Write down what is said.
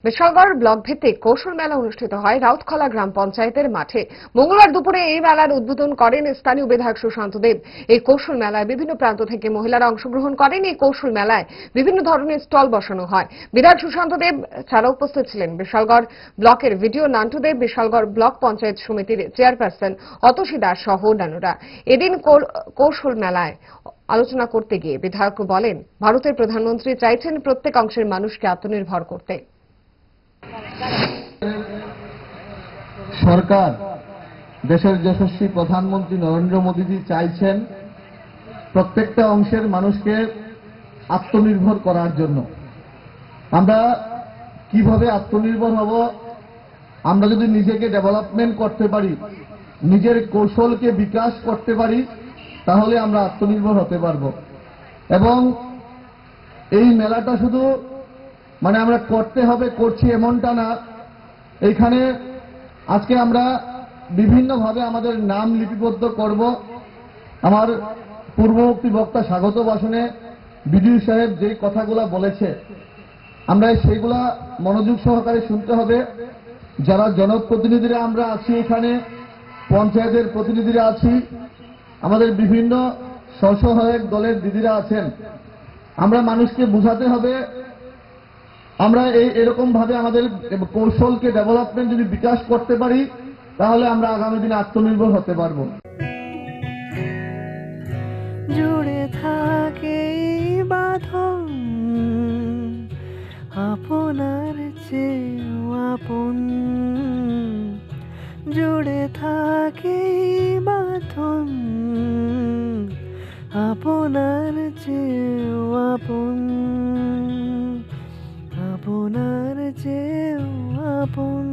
Bishalgarh block ভিত্তিক কৌশল মেলা অনুষ্ঠিত হয় রাউতখলা গ্রাম পঞ্চায়েতের মাঠে। মঙ্গলবার দুপুরে এই মেলার উদ্বোধন করেন স্থানীয় বিধায়ক সুশান্ত দেব। এই কৌশল মেলায় বিভিন্ন প্রান্ত থেকে মহিলারা অংশগ্রহণ করেন। এই কৌশল মেলায় বিভিন্ন ধরনের স্টল বসানো হয়। বিধায়ক সুশান্ত দেব ছাড়া উপস্থিত ছিলেন বিশালগড় ব্লকের ভিডিও নান্টু দেব, বিশালগড় ব্লক পঞ্চায়েত সমিতির চেয়ারপারসন অতসী দাস সহ অন্যান্যরা। এদিন কৌশল মেলায় আলোচনা করতে গিয়ে বিধায়ক বলেন, ভারতের প্রধানমন্ত্রী চাইছেন প্রত্যেক অংশের মানুষকে আত্মনির্ভর করতে। সরকার দেশের যশস্বী প্রধানমন্ত্রী নরেন্দ্র মোদীজি চাইছেন প্রত্যেকটা অংশের মানুষকে আত্মনির্ভর করার জন্য। আমরা কিভাবে আত্মনির্ভর হব? আমরা যদি নিজেকে ডেভেলপমেন্ট করতে পারি, নিজের কৌশলকে বিকাশ করতে পারি, তাহলে আমরা আত্মনির্ভর হতে পারব। এবং এই মেলাটা শুধু আমরা করতে হবে করছি এমনটা না। এইখানে আজকে আমরা বিভিন্নভাবে আমাদের নাম লিপিবদ্ধ করব। আমার পূর্ববর্তী বক্তা স্বাগত ভাষণে বিডিও সাহেব যে কথাগুলো বলেছে, আমরা সেইগুলা মনোযোগ সহকারে শুনতে হবে। যারা জনপ্রতিনিধিরা আমরা আছি, এখানে পঞ্চায়েতের প্রতিনিধিরা আছি, আমাদের বিভিন্ন স্বসহায়ক দলের দিদিরা আছেন, আমরা মানুষকে বোঝাতে হবে আমরা এরকম ভাবে আমাদের কৌশলকে ডেভেলপমেন্ট যদি বিকাশ করতে পারি, তাহলে আমরা আগামী দিনে আত্মনির্ভর হতে পারবো। জুড়ে থাকে বাঁধন আপনার চেয়েও আপন, জুড়ে থাকে বাঁধন আপনার চেয়েও আপন, আপনার চেয়েও আপন।